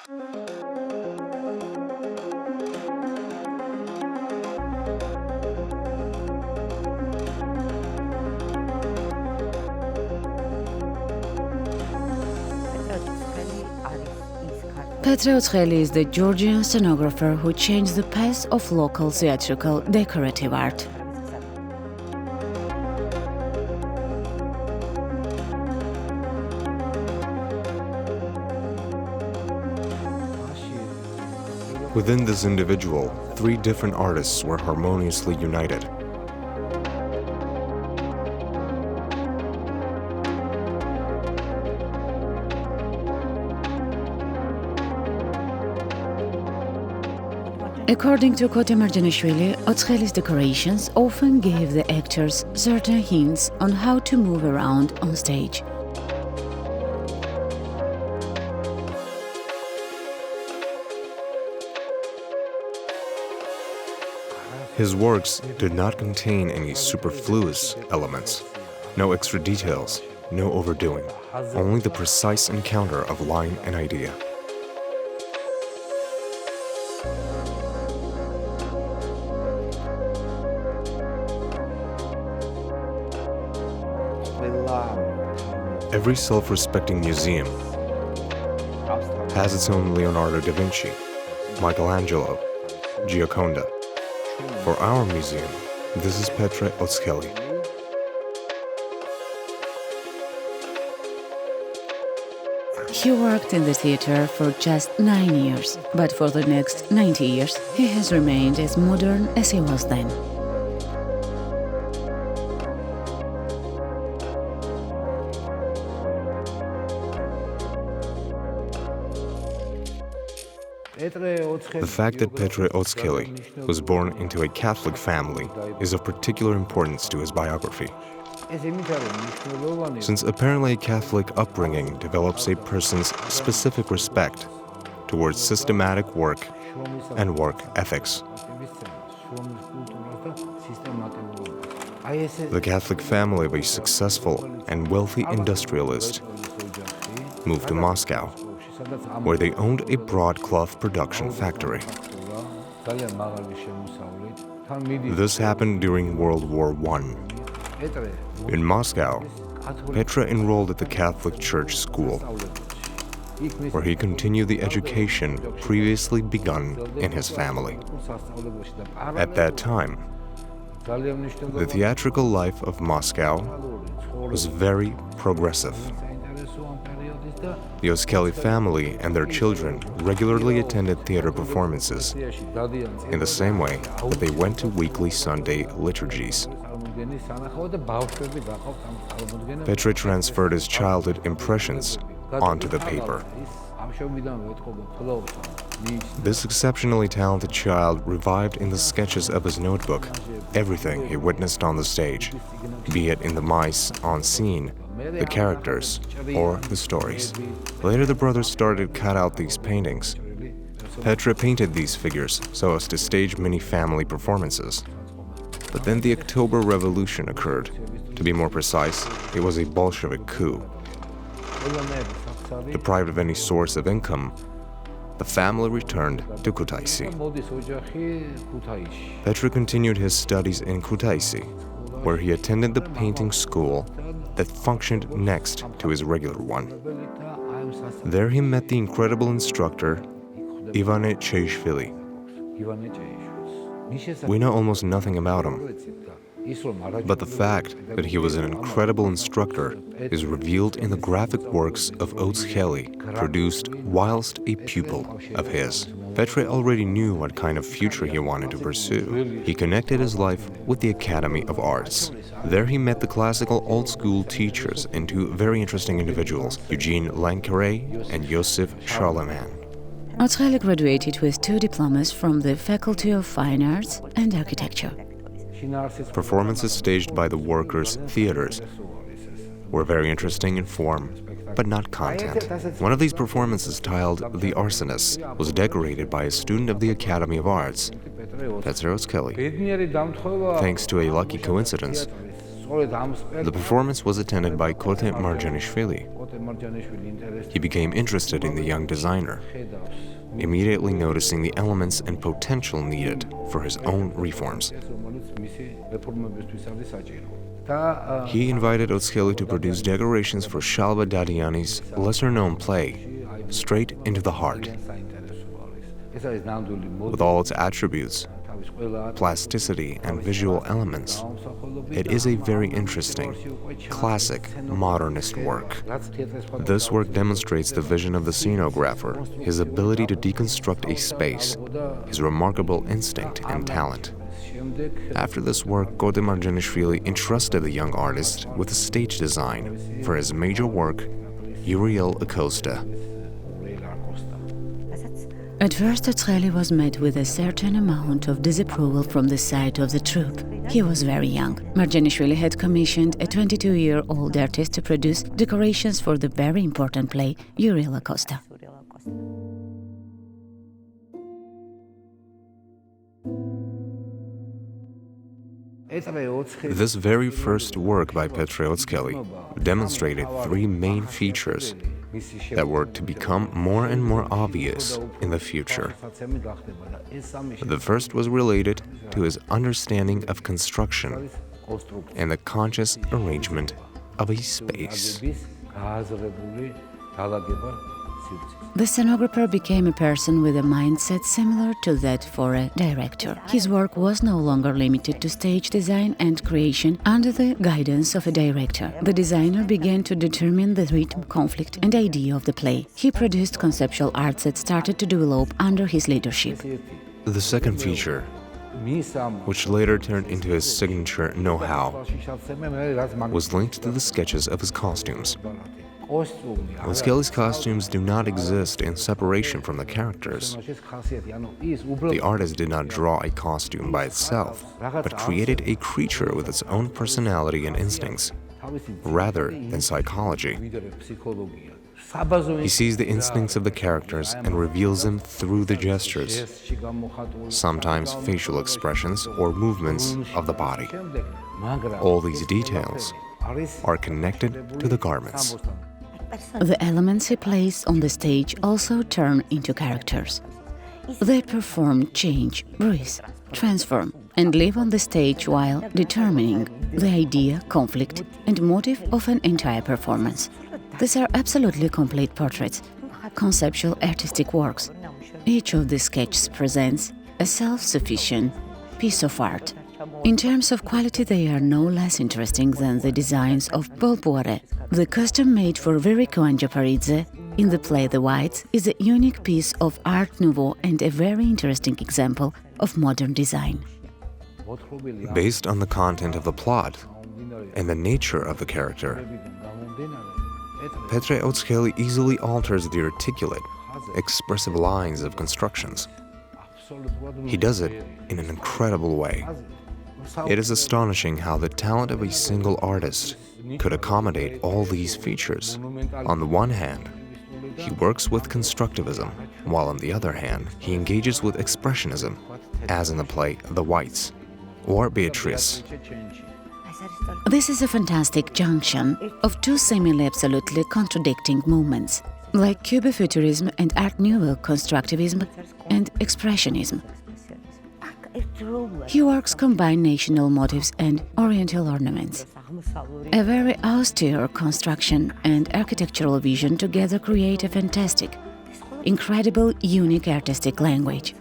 Petre Otskheli is the Georgian scenographer who changed the path of local theatrical decorative art. Within this individual, 3 different artists were harmoniously united. According to Marjanishvili, Oცხeli's decorations often gave the actors certain hints on how to move around on stage. His works did not contain any superfluous elements, no extra details, no overdoing, only the precise encounter of line and idea. Every self-respecting museum has its own Leonardo da Vinci, Michelangelo, Gioconda. For our museum, this is Petre Otskheli. He worked in the theater for just 9 years, but for the next 90 years, he has remained as modern as he was then. The fact that Petre Otskheli was born into a Catholic family is of particular importance to his biography, since apparently a Catholic upbringing develops a person's specific respect towards systematic work and work ethics. The Catholic family of a successful and wealthy industrialist moved to Moscow, where they owned a broadcloth production factory. This happened during World War I. In Moscow, Petre enrolled at the Catholic Church school, where he continued the education previously begun in his family. At that time, the theatrical life of Moscow was very progressive. The Oskelly family and their children regularly attended theater performances in the same way that they went to weekly Sunday liturgies. Petre transferred his childhood impressions onto the paper. This exceptionally talented child revived in the sketches of his notebook everything he witnessed on the stage, be it in the mice on scene, the characters, or the stories. Later the brothers started to cut out these paintings. Petre painted these figures so as to stage many family performances. But then the October Revolution occurred. To be more precise, it was a Bolshevik coup. Deprived of any source of income, the family returned to Kutaisi. Petre continued his studies in Kutaisi, where he attended the painting school that functioned next to his regular one. There he met the incredible instructor Ivane Cheishvili. We know almost nothing about him, but the fact that he was an incredible instructor is revealed in the graphic works of Oცხeli, produced whilst a pupil of his. Petre already knew what kind of future he wanted to pursue. He connected his life with the Academy of Arts. There he met the classical old-school teachers and 2 very interesting individuals, Eugene Lancare and Joseph Charlemagne. Oცხeli graduated with 2 diplomas from the Faculty of Fine Arts and Architecture. Performances staged by the workers' theaters were very interesting in form, but not content. One of these performances, titled The Arsonist, was decorated by a student of the Academy of Arts, Petre Otskheli. Thanks to a lucky coincidence, the performance was attended by Petre Marjanishvili, He became interested in the young designer, immediately noticing the elements and potential needed for his own reforms. He invited Otskheli to produce decorations for Shalva Dadiani's lesser-known play, Straight into the Heart. With all its attributes, plasticity, and visual elements, it is a very interesting, classic, modernist work. This work demonstrates the vision of the scenographer, his ability to deconstruct a space, his remarkable instinct and talent. After this work, Gordon Marjanishvili entrusted the young artist with a stage design for his major work, Uriel Acosta. At first, Oცხeli was met with a certain amount of disapproval from the side of the troupe. He was very young. Marjanishvili had commissioned a 22-year-old artist to produce decorations for the very important play, Uriel Acosta. This very first work by Petre Otskheli demonstrated three main features that were to become more and more obvious in the future. The first was related to his understanding of construction and the conscious arrangement of a space. The scenographer became a person with a mindset similar to that for a director. His work was no longer limited to stage design and creation under the guidance of a director. The designer began to determine the rhythm, conflict, and idea of the play. He produced conceptual arts that started to develop under his leadership. The second feature, which later turned into his signature know-how, was linked to the sketches of his costumes. Oskelly's costumes do not exist in separation from the characters. The artist did not draw a costume by itself, but created a creature with its own personality and instincts, rather than psychology. He sees the instincts of the characters and reveals them through the gestures, sometimes facial expressions or movements of the body. All these details are connected to the garments. The elements he placed on the stage also turn into characters. They perform, change, breathe, transform, and live on the stage while determining the idea, conflict, and motive of an entire performance. These are absolutely complete portraits, conceptual artistic works. Each of the sketches presents a self-sufficient piece of art. In terms of quality, they are no less interesting than the designs of Paul Poiret. The costume made for Verico and Japaridze in the play The Whites is a unique piece of Art Nouveau and a very interesting example of modern design. Based on the content of the plot and the nature of the character, Petre Otskheli easily alters the articulate, expressive lines of constructions. He does it in an incredible way. It is astonishing how the talent of a single artist could accommodate all these features. On the one hand, he works with constructivism, while on the other hand, he engages with expressionism, as in the play The Whites or Beatrice. This is a fantastic junction of two seemingly absolutely contradicting movements, like Cubofuturism and Art Nouveau constructivism and expressionism. He works combine national motifs and oriental ornaments. A very austere construction and architectural vision together create a fantastic, incredible, unique artistic language.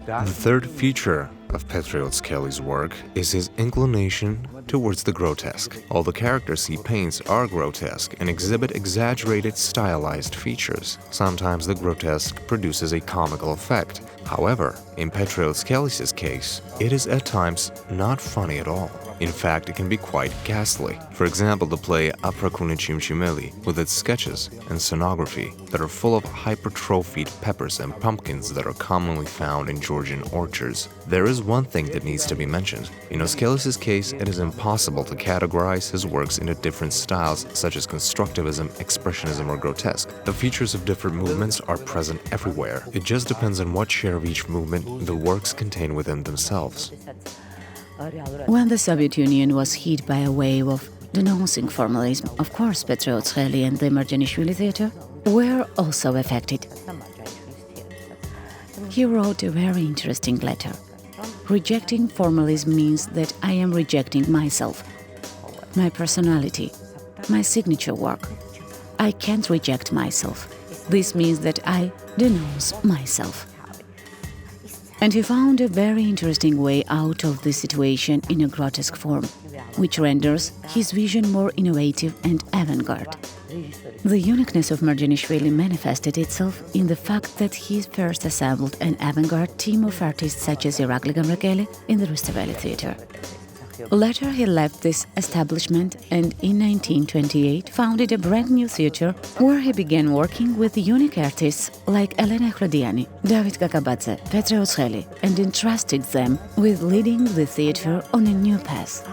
The third feature of Petre Otskheli's work is his inclination towards the grotesque. All the characters he paints are grotesque and exhibit exaggerated, stylized features. Sometimes the grotesque produces a comical effect. However, in Petre Otskheli's case, it is at times not funny at all. In fact, it can be quite ghastly. For example, the play Aprakuni Chimchimeli, with its sketches and scenography that are full of hypertrophied peppers and pumpkins that are commonly found in Georgian orchards. There is one thing that needs to be mentioned. In Oskelly's case, it is impossible to categorize his works into different styles such as constructivism, expressionism, or grotesque. The features of different movements are present everywhere. It just depends on what share of each movement the works contain within themselves. When the Soviet Union was hit by a wave of denouncing formalism. Of course, Petre Otskheli and the Marjanishvili theatre were also affected. He wrote a very interesting letter. Rejecting formalism means that I am rejecting myself, my personality, my signature work. I can't reject myself. This means that I denounce myself. And he found a very interesting way out of this situation in a grotesque form, which renders his vision more innovative and avant-garde. The uniqueness of Marjanishvili manifested itself in the fact that he first assembled an avant-garde team of artists such as Irakli Gamrakeli in the Rustaveli theatre. Later he left this establishment and in 1928 founded a brand new theatre where he began working with unique artists like Elena Khlodiani, David Kakabadze, Petre Otskheli, and entrusted them with leading the theatre on a new path.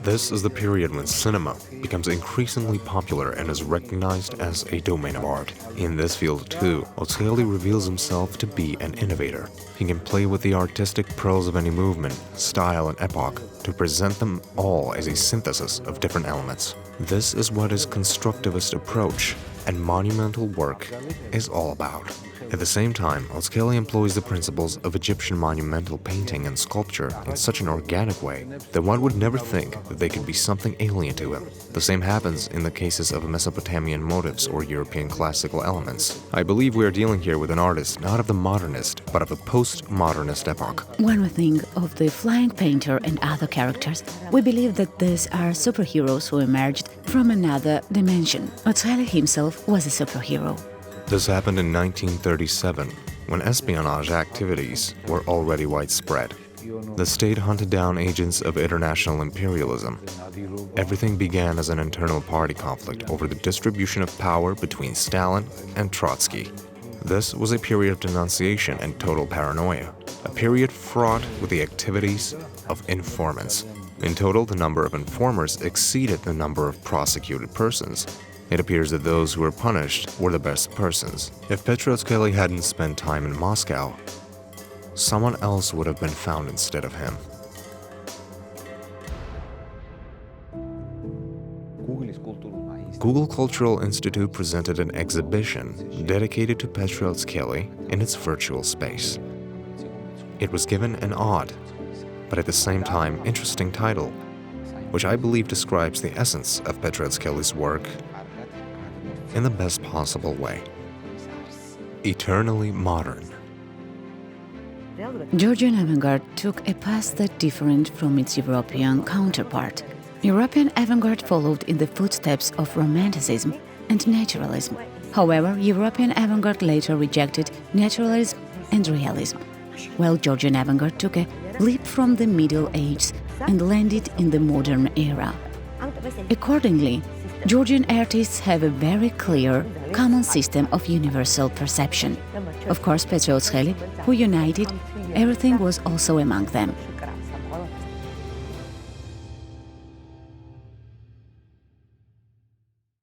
This is the period when cinema becomes increasingly popular and is recognized as a domain of art. In this field, too, Oცხeli reveals himself to be an innovator. He can play with the artistic pearls of any movement, style, and epoch to present them all as a synthesis of different elements. This is what his constructivist approach and monumental work is all about. At the same time, Oცხeli employs the principles of Egyptian monumental painting and sculpture in such an organic way that one would never think that they could be something alien to him. The same happens in the cases of Mesopotamian motifs or European classical elements. I believe we are dealing here with an artist not of the modernist, but of a post-modernist epoch. When we think of the flying painter and other characters, we believe that these are superheroes who emerged from another dimension. Oცხeli himself was a superhero. This happened in 1937, when espionage activities were already widespread. The state hunted down agents of international imperialism. Everything began as an internal party conflict over the distribution of power between Stalin and Trotsky. This was a period of denunciation and total paranoia, a period fraught with the activities of informants. In total, the number of informers exceeded the number of prosecuted persons. It appears that those who were punished were the best persons. If Petre Otskheli hadn't spent time in Moscow, someone else would have been found instead of him. Google Cultural Institute presented an exhibition dedicated to Petre Otskheli in its virtual space. It was given an odd, but at the same time interesting title, which I believe describes the essence of Petre Otskheli's work in the best possible way. Eternally modern. Georgian avant-garde took a path that differed from its European counterpart. European avant-garde followed in the footsteps of Romanticism and Naturalism. However, European avant-garde later rejected Naturalism and Realism, while Georgian avant-garde took a leap from the Middle Ages and landed in the modern era. Accordingly, Georgian artists have a very clear, common system of universal perception. Of course, Petre Otskheli, who united, everything was also among them.